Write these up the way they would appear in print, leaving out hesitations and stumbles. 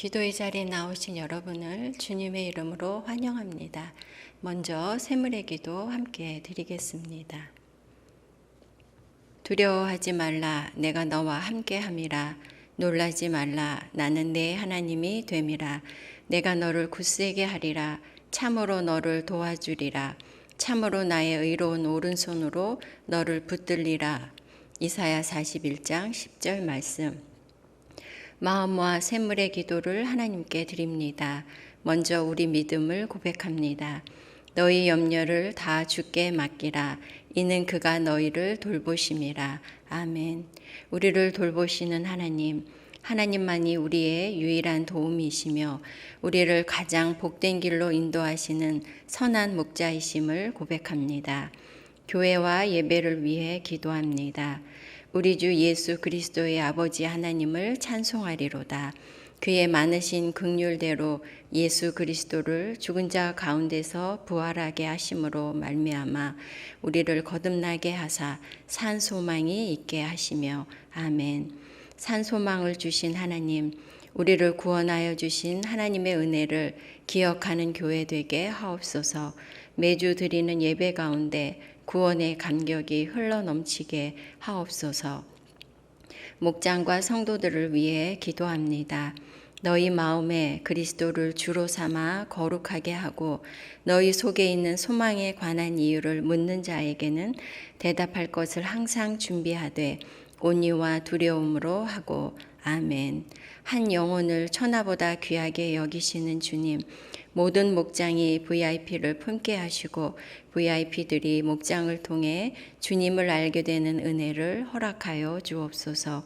기도의 자리에 나오신 여러분을 주님의 이름으로 환영합니다. 먼저 새물의 기도 함께 드리겠습니다. 두려워하지 말라. 내가 너와 함께함이라. 놀라지 말라. 나는 내 하나님이 됨이라. 내가 너를 굳세게 하리라. 참으로 너를 도와주리라. 참으로 나의 의로운 오른손으로 너를 붙들리라. 이사야 41장 10절 말씀. 마음과 샘물의 기도를 하나님께 드립니다. 먼저 우리 믿음을 고백합니다. 너희 염려를 다 주께 맡기라. 이는 그가 너희를 돌보심이라. 아멘. 우리를 돌보시는 하나님, 하나님만이 우리의 유일한 도움이시며 우리를 가장 복된 길로 인도하시는 선한 목자이심을 고백합니다. 교회와 예배를 위해 기도합니다. 우리 주 예수 그리스도의 아버지 하나님을 찬송하리로다. 그의 많으신 긍휼대로 예수 그리스도를 죽은 자 가운데서 부활하게 하심으로 말미암아 우리를 거듭나게 하사 산 소망이 있게 하시며 아멘. 산 소망을 주신 하나님, 우리를 구원하여 주신 하나님의 은혜를 기억하는 교회 되게 하옵소서. 매주 드리는 예배 가운데 구원의 감격이 흘러넘치게 하옵소서. 목장과 성도들을 위해 기도합니다. 너희 마음에 그리스도를 주로 삼아 거룩하게 하고 너희 속에 있는 소망에 관한 이유를 묻는 자에게는 대답할 것을 항상 준비하되 온유와 두려움으로 하고 아멘. 한 영혼을 천하보다 귀하게 여기시는 주님, 모든 목장이 VIP를 품게 하시고 VIP들이 목장을 통해 주님을 알게 되는 은혜를 허락하여 주옵소서.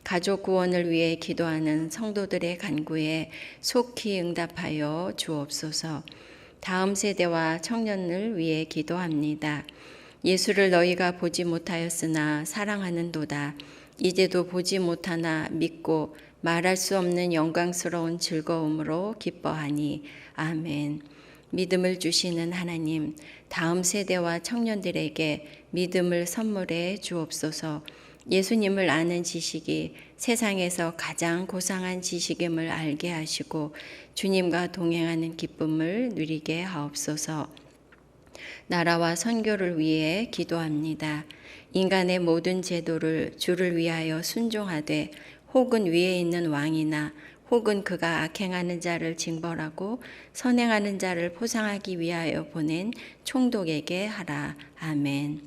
가족 구원을 위해 기도하는 성도들의 간구에 속히 응답하여 주옵소서. 다음 세대와 청년을 위해 기도합니다. 예수를 너희가 보지 못하였으나 사랑하는도다. 이제도 보지 못하나 믿고 말할 수 없는 영광스러운 즐거움으로 기뻐하니 아멘. 믿음을 주시는 하나님, 다음 세대와 청년들에게 믿음을 선물해 주옵소서. 예수님을 아는 지식이 세상에서 가장 고상한 지식임을 알게 하시고 주님과 동행하는 기쁨을 누리게 하옵소서. 나라와 선교를 위해 기도합니다. 인간의 모든 제도를 주를 위하여 순종하되 혹은 위에 있는 왕이나 혹은 그가 악행하는 자를 징벌하고 선행하는 자를 포상하기 위하여 보낸 총독에게 하라. 아멘.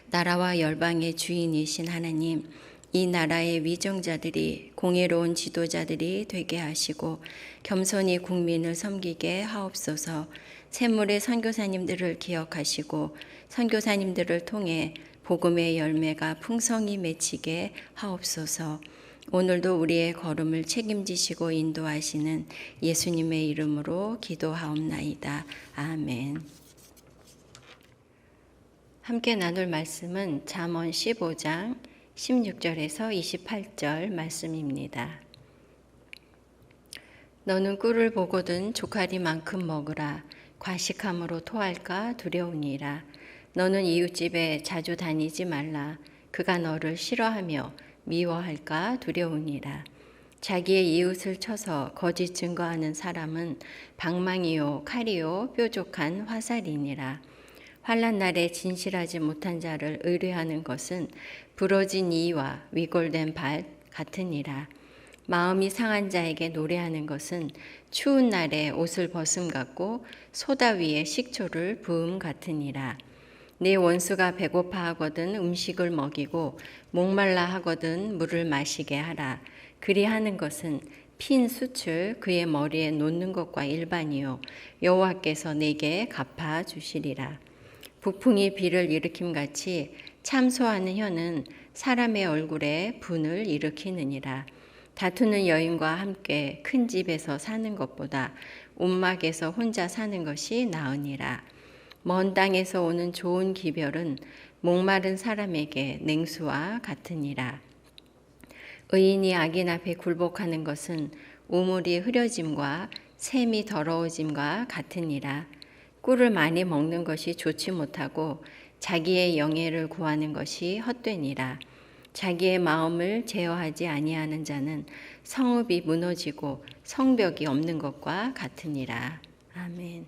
나라와 열방의 주인이신 하나님, 이 나라의 위정자들이 공의로운 지도자들이 되게 하시고 겸손히 국민을 섬기게 하옵소서. 샘물의 선교사님들을 기억하시고 선교사님들을 통해 복음의 열매가 풍성히 맺히게 하옵소서. 오늘도 우리의 걸음을 책임지시고 인도하시는 예수님의 이름으로 기도하옵나이다. 아멘. 함께 나눌 말씀은 잠언 15장 16절에서 28절 말씀입니다. 너는 꿀을 보거든 조카리만큼 먹으라. 과식함으로 토할까 두려우니라. 너는 이웃집에 자주 다니지 말라. 그가 너를 싫어하며 미워할까 두려우니라. 자기의 이웃을 쳐서 거짓 증거하는 사람은 방망이요 칼이요 뾰족한 화살이니라. 환난 날에 진실하지 못한 자를 의뢰하는 것은 부러진 이와 위골된 발 같으니라. 마음이 상한 자에게 노래하는 것은 추운 날에 옷을 벗음 같고 소다 위에 식초를 부음 같으니라. 네 원수가 배고파하거든 음식을 먹이고 목말라 하거든 물을 마시게 하라. 그리하는 것은 핀 숯을 그의 머리에 놓는 것과 일반이요 여호와께서 내게 갚아 주시리라. 북풍이 비를 일으킴같이 참소하는 혀는 사람의 얼굴에 분을 일으키느니라. 다투는 여인과 함께 큰 집에서 사는 것보다 움막에서 혼자 사는 것이 나으니라. 먼 땅에서 오는 좋은 기별은 목마른 사람에게 냉수와 같으니라. 의인이 악인 앞에 굴복하는 것은 우물이 흐려짐과 샘이 더러워짐과 같으니라. 꿀을 많이 먹는 것이 좋지 못하고 자기의 영예를 구하는 것이 헛되니라. 자기의 마음을 제어하지 아니하는 자는 성읍이 무너지고 성벽이 없는 것과 같으니라. 아멘.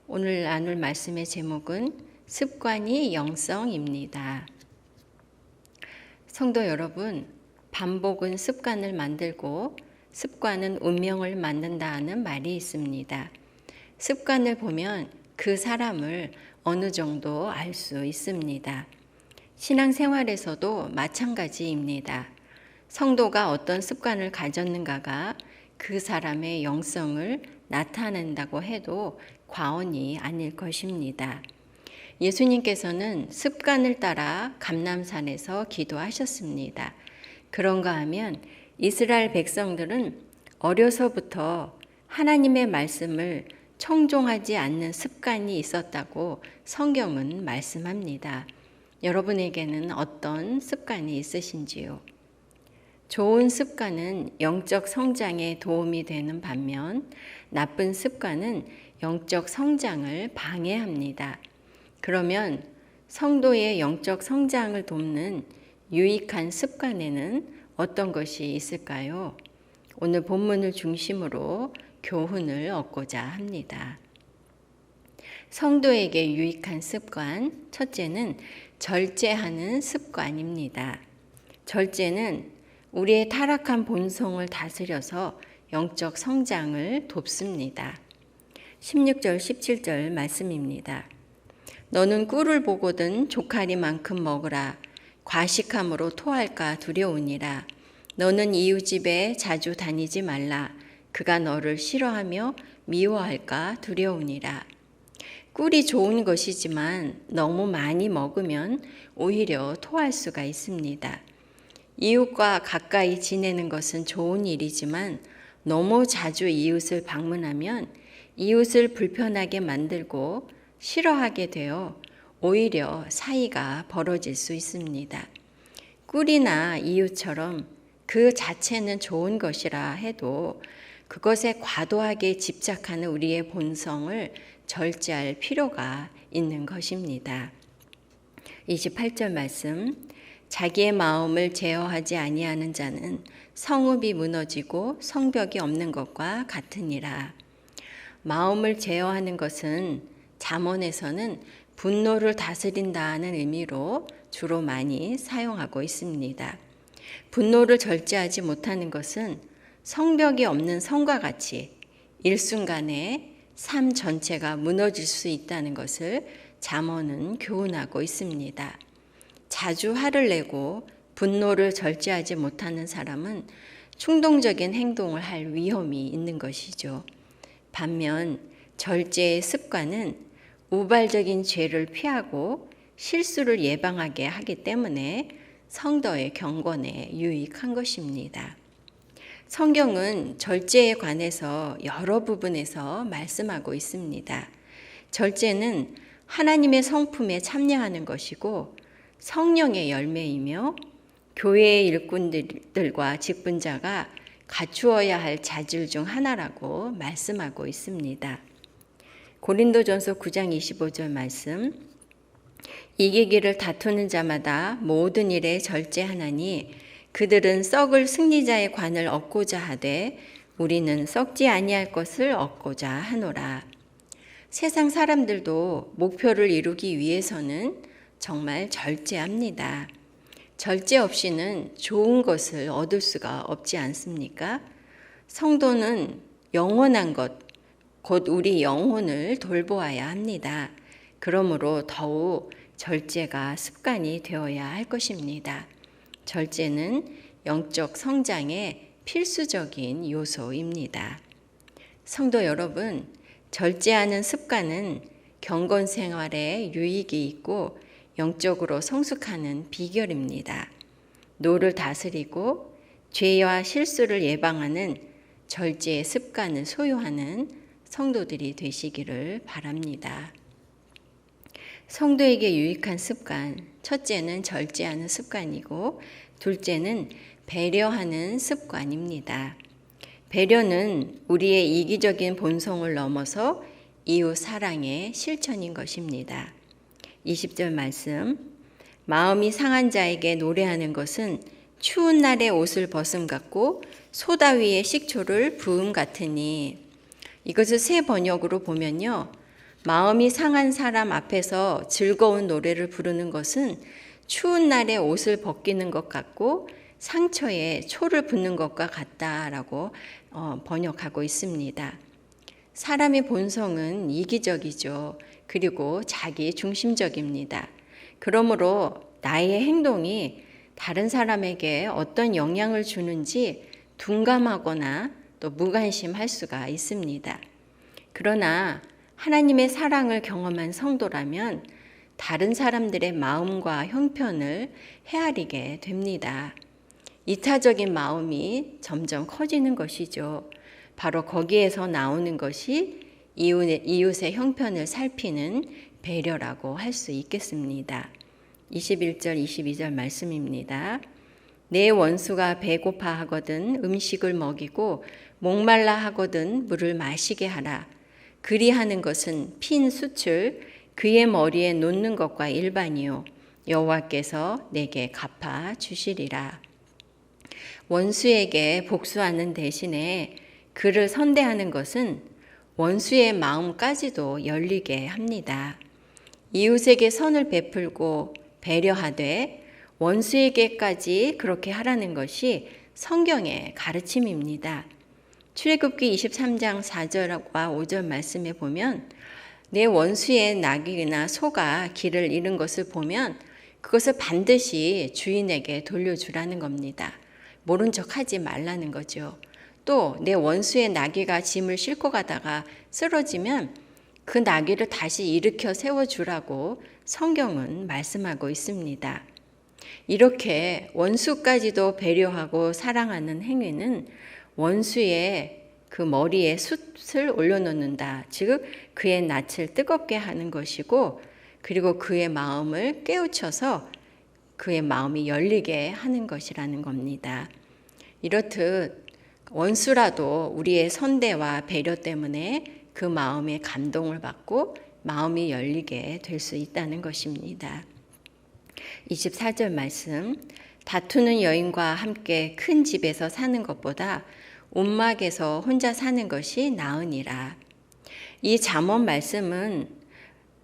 오늘 나눌 말씀의 제목은 습관이 영성입니다. 성도 여러분, 반복은 습관을 만들고 습관은 운명을 만든다는 말이 있습니다. 습관을 보면 그 사람을 어느 정도 알 수 있습니다. 신앙생활에서도 마찬가지입니다. 성도가 어떤 습관을 가졌는가가 그 사람의 영성을 나타낸다고 해도 과언이 아닐 것입니다. 예수님께서는 습관을 따라 감람산에서 기도하셨습니다. 그런가 하면 이스라엘 백성들은 어려서부터 하나님의 말씀을 청종하지 않는 습관이 있었다고 성경은 말씀합니다. 여러분에게는 어떤 습관이 있으신지요? 좋은 습관은 영적 성장에 도움이 되는 반면 나쁜 습관은 영적 성장을 방해합니다. 그러면 성도의 영적 성장을 돕는 유익한 습관에는 어떤 것이 있을까요? 오늘 본문을 중심으로 교훈을 얻고자 합니다. 성도에게 유익한 습관, 첫째는 절제하는 습관입니다. 절제는 우리의 타락한 본성을 다스려서 영적 성장을 돕습니다. 16절, 17절 말씀입니다. 너는 꿀을 보거든 조카리만큼 먹으라. 과식함으로 토할까 두려우니라. 너는 이웃 집에 자주 다니지 말라. 그가 너를 싫어하며 미워할까 두려우니라. 꿀이 좋은 것이지만 너무 많이 먹으면 오히려 토할 수가 있습니다. 이웃과 가까이 지내는 것은 좋은 일이지만 너무 자주 이웃을 방문하면 이웃을 불편하게 만들고 싫어하게 되어 오히려 사이가 벌어질 수 있습니다. 꿀이나 이웃처럼 그 자체는 좋은 것이라 해도 그것에 과도하게 집착하는 우리의 본성을 절제할 필요가 있는 것입니다. 28절 말씀, 자기의 마음을 제어하지 아니하는 자는 성읍이 무너지고 성벽이 없는 것과 같으니라. 마음을 제어하는 것은 잠언에서는 분노를 다스린다는 의미로 주로 많이 사용하고 있습니다. 분노를 절제하지 못하는 것은 성벽이 없는 성과 같이 일순간에 삶 전체가 무너질 수 있다는 것을 잠언은 교훈하고 있습니다. 자주 화를 내고 분노를 절제하지 못하는 사람은 충동적인 행동을 할 위험이 있는 것이죠. 반면 절제의 습관은 우발적인 죄를 피하고 실수를 예방하게 하기 때문에 성도의 경건에 유익한 것입니다. 성경은 절제에 관해서 여러 부분에서 말씀하고 있습니다. 절제는 하나님의 성품에 참여하는 것이고 성령의 열매이며 교회의 일꾼들과 직분자가 갖추어야 할 자질 중 하나라고 말씀하고 있습니다. 고린도전서 9장 25절 말씀, 이기기를 다투는 자마다 모든 일에 절제하나니 그들은 썩을 승리자의 관을 얻고자 하되 우리는 썩지 아니할 것을 얻고자 하노라. 세상 사람들도 목표를 이루기 위해서는 정말 절제합니다. 절제 없이는 좋은 것을 얻을 수가 없지 않습니까? 성도는 영원한 것, 곧 우리 영혼을 돌보아야 합니다. 그러므로 더욱 절제가 습관이 되어야 할 것입니다. 절제는 영적 성장의 필수적인 요소입니다. 성도 여러분, 절제하는 습관은 경건 생활에 유익이 있고 영적으로 성숙하는 비결입니다. 노를 다스리고 죄와 실수를 예방하는 절제의 습관을 소유하는 성도들이 되시기를 바랍니다. 성도에게 유익한 습관, 첫째는 절제하는 습관이고 둘째는 배려하는 습관입니다. 배려는 우리의 이기적인 본성을 넘어서 이웃 사랑의 실천인 것입니다. 20절 말씀, 마음이 상한 자에게 노래하는 것은 추운 날에 옷을 벗음 같고 소다 위에 식초를 부음 같으니. 이것을 새 번역으로 보면요, 마음이 상한 사람 앞에서 즐거운 노래를 부르는 것은 추운 날에 옷을 벗기는 것 같고 상처에 초를 붓는 것과 같다라고 번역하고 있습니다. 사람의 본성은 이기적이죠. 그리고 자기 중심적입니다. 그러므로 나의 행동이 다른 사람에게 어떤 영향을 주는지 둔감하거나 또 무관심할 수가 있습니다. 그러나 하나님의 사랑을 경험한 성도라면 다른 사람들의 마음과 형편을 헤아리게 됩니다. 이타적인 마음이 점점 커지는 것이죠. 바로 거기에서 나오는 것이 이웃의 형편을 살피는 배려라고 할 수 있겠습니다. 21절, 22절 말씀입니다. 내 원수가 배고파 하거든 음식을 먹이고 목말라 하거든 물을 마시게 하라. 그리하는 것은 핀 숯을 그의 머리에 놓는 것과 일반이요 여호와께서 내게 갚아 주시리라. 원수에게 복수하는 대신에 그를 선대하는 것은 원수의 마음까지도 열리게 합니다. 이웃에게 선을 베풀고 배려하되 원수에게까지 그렇게 하라는 것이 성경의 가르침입니다. 출애굽기 23장 4절과 5절 말씀에 보면 내 원수의 낙이나 소가 길을 잃은 것을 보면 그것을 반드시 주인에게 돌려주라는 겁니다. 모른 척 하지 말라는 거죠. 또 내 원수의 나귀가 짐을 싣고 가다가 쓰러지면 그 나귀를 다시 일으켜 세워주라고 성경은 말씀하고 있습니다. 이렇게 원수까지도 배려하고 사랑하는 행위는 원수의 그 머리에 숯을 올려놓는다. 즉 그의 낯을 뜨겁게 하는 것이고, 그리고 그의 마음을 깨우쳐서 그의 마음이 열리게 하는 것이라는 겁니다. 이렇듯 원수라도 우리의 선대와 배려 때문에 그 마음에 감동을 받고 마음이 열리게 될 수 있다는 것입니다. 24절 말씀, 다투는 여인과 함께 큰 집에서 사는 것보다 움막에서 혼자 사는 것이 나으니라. 이 잠언 말씀은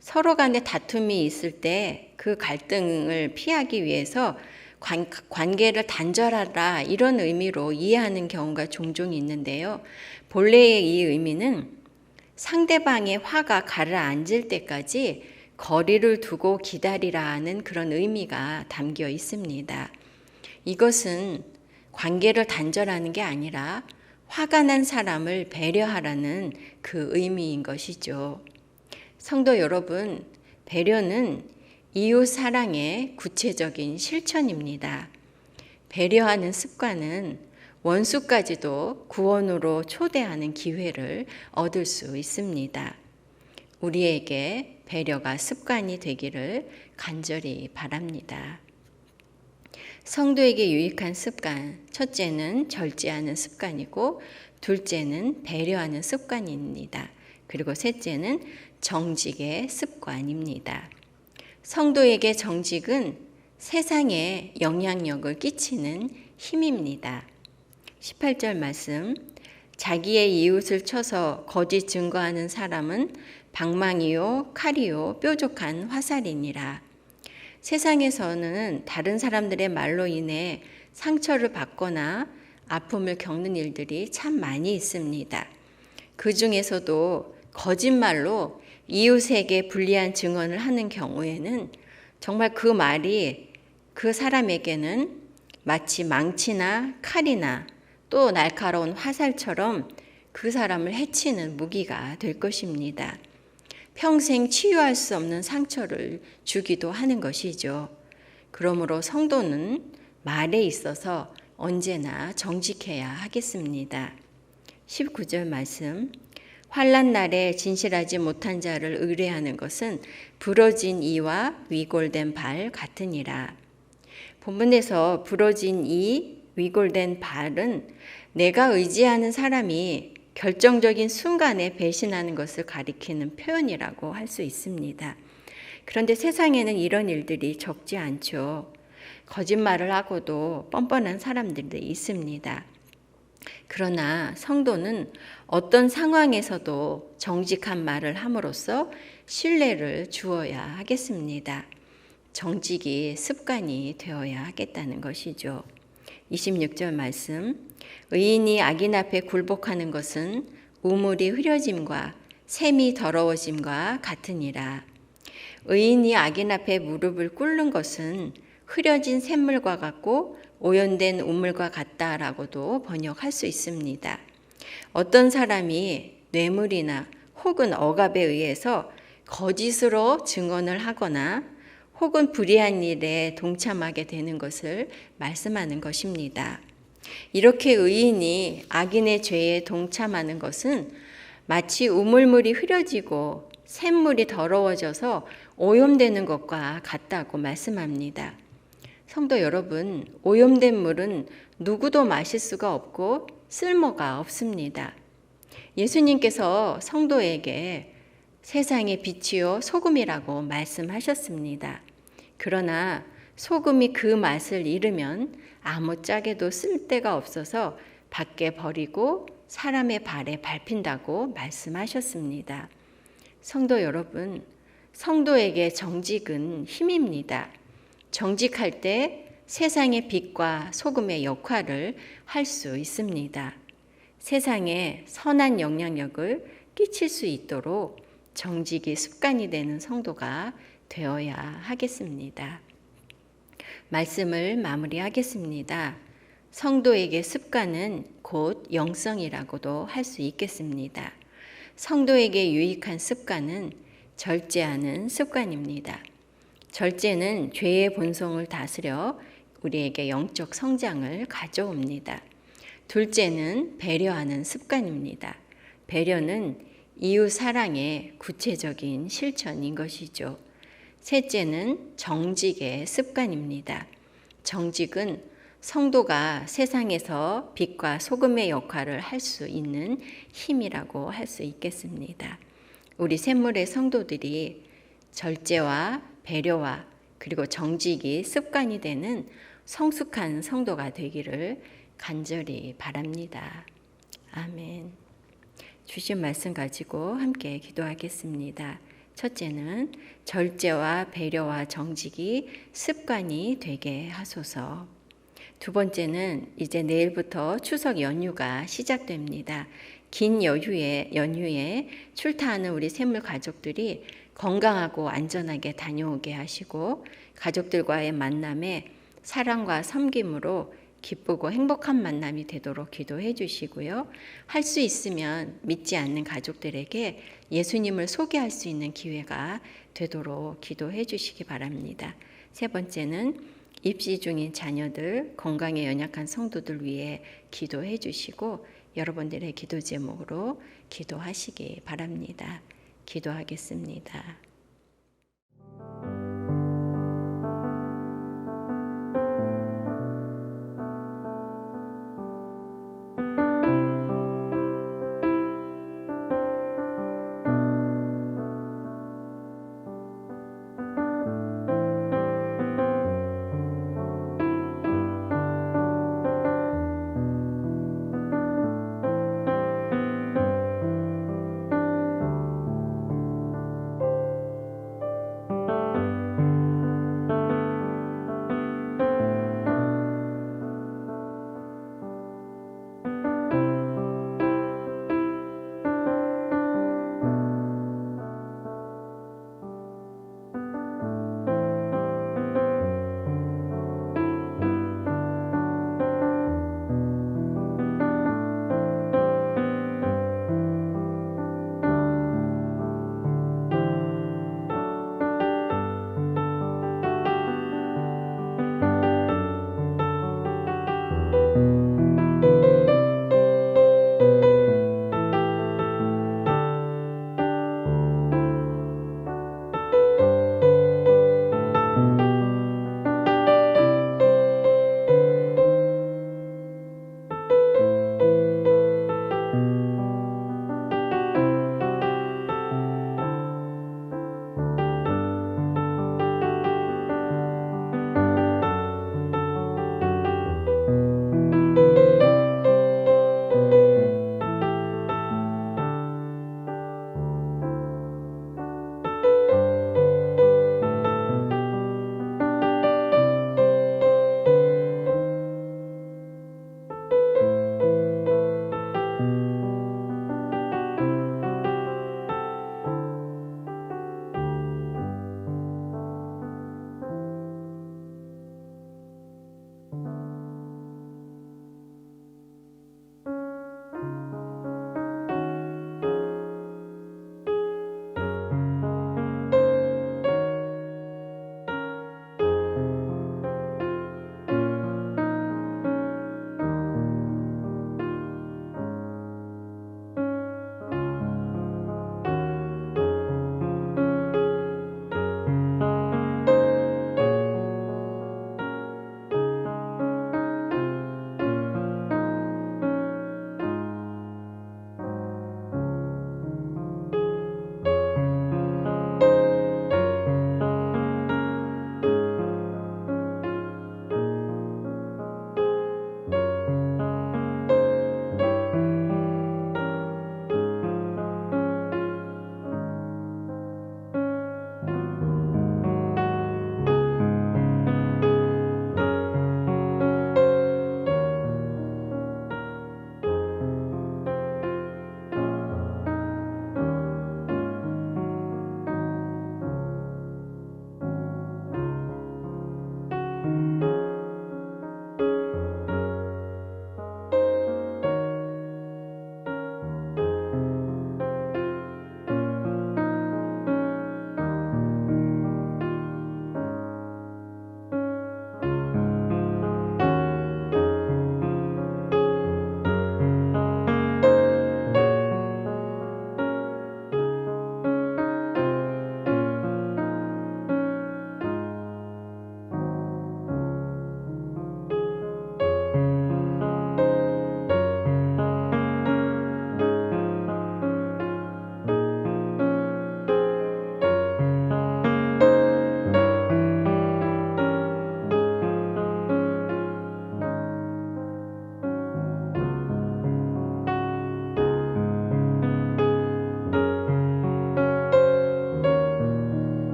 서로 간에 다툼이 있을 때 그 갈등을 피하기 위해서 관계를 단절하라 이런 의미로 이해하는 경우가 종종 있는데요. 본래의 이 의미는 상대방의 화가 가라앉을 때까지 거리를 두고 기다리라는 그런 의미가 담겨 있습니다. 이것은 관계를 단절하는 게 아니라 화가 난 사람을 배려하라는 그 의미인 것이죠. 성도 여러분, 배려는 이웃 사랑의 구체적인 실천입니다. 배려하는 습관은 원수까지도 구원으로 초대하는 기회를 얻을 수 있습니다. 우리에게 배려가 습관이 되기를 간절히 바랍니다. 성도에게 유익한 습관, 첫째는 절제하는 습관이고, 둘째는 배려하는 습관입니다. 그리고 셋째는 정직의 습관입니다. 성도에게 정직은 세상에 영향력을 끼치는 힘입니다. 18절 말씀, 자기의 이웃을 쳐서 거짓 증거하는 사람은 방망이요 칼이요 뾰족한 화살이니라. 세상에서는 다른 사람들의 말로 인해 상처를 받거나 아픔을 겪는 일들이 참 많이 있습니다. 그 중에서도 거짓말로 이웃에게 불리한 증언을 하는 경우에는 정말 그 말이 그 사람에게는 마치 망치나 칼이나 또 날카로운 화살처럼 그 사람을 해치는 무기가 될 것입니다. 평생 치유할 수 없는 상처를 주기도 하는 것이죠. 그러므로 성도는 말에 있어서 언제나 정직해야 하겠습니다. 19절 말씀, 환난 날에 진실하지 못한 자를 의뢰하는 것은 부러진 이와 위골된 발 같으니라. 본문에서 부러진 이, 위골된 발은 내가 의지하는 사람이 결정적인 순간에 배신하는 것을 가리키는 표현이라고 할 수 있습니다. 그런데 세상에는 이런 일들이 적지 않죠. 거짓말을 하고도 뻔뻔한 사람들도 있습니다. 그러나 성도는 어떤 상황에서도 정직한 말을 함으로써 신뢰를 주어야 하겠습니다. 정직이 습관이 되어야 하겠다는 것이죠. 26절 말씀, 의인이 악인 앞에 굴복하는 것은 우물이 흐려짐과 샘이 더러워짐과 같으니라. 의인이 악인 앞에 무릎을 꿇는 것은 흐려진 샘물과 같고 오염된 우물과 같다라고도 번역할 수 있습니다. 어떤 사람이 뇌물이나 혹은 억압에 의해서 거짓으로 증언을 하거나 혹은 불의한 일에 동참하게 되는 것을 말씀하는 것입니다. 이렇게 의인이 악인의 죄에 동참하는 것은 마치 우물물이 흐려지고 샘물이 더러워져서 오염되는 것과 같다고 말씀합니다. 성도 여러분, 오염된 물은 누구도 마실 수가 없고 쓸모가 없습니다. 예수님께서 성도에게 세상의 빛이요 소금이라고 말씀하셨습니다. 그러나 소금이 그 맛을 잃으면 아무짝에도 쓸데가 없어서 밖에 버리고 사람의 발에 밟힌다고 말씀하셨습니다. 성도 여러분, 성도에게 정직은 힘입니다. 정직할 때 세상의 빛과 소금의 역할을 할 수 있습니다. 세상에 선한 영향력을 끼칠 수 있도록 정직이 습관이 되는 성도가 되어야 하겠습니다. 말씀을 마무리하겠습니다. 성도에게 습관은 곧 영성이라고도 할 수 있겠습니다. 성도에게 유익한 습관은 절제하는 습관입니다. 절제는 죄의 본성을 다스려 우리에게 영적 성장을 가져옵니다. 둘째는 배려하는 습관입니다. 배려는 이웃 사랑의 구체적인 실천인 것이죠. 셋째는 정직의 습관입니다. 정직은 성도가 세상에서 빛과 소금의 역할을 할 수 있는 힘이라고 할 수 있겠습니다. 우리 샘물의 성도들이 절제와 배려와 그리고 정직이 습관이 되는 성숙한 성도가 되기를 간절히 바랍니다. 아멘. 주신 말씀 가지고 함께 기도하겠습니다. 첫째는 절제와 배려와 정직이 습관이 되게 하소서. 두 번째는 이제 내일부터 추석 연휴가 시작됩니다. 긴 연휴에 출타하는 우리 샘물 가족들이 건강하고 안전하게 다녀오게 하시고 가족들과의 만남에 사랑과 섬김으로 기쁘고 행복한 만남이 되도록 기도해 주시고요. 할 수 있으면 믿지 않는 가족들에게 예수님을 소개할 수 있는 기회가 되도록 기도해 주시기 바랍니다. 세 번째는 입시 중인 자녀들, 건강에 연약한 성도들 위해 기도해 주시고 여러분들의 기도 제목으로 기도하시기 바랍니다. 기도하겠습니다.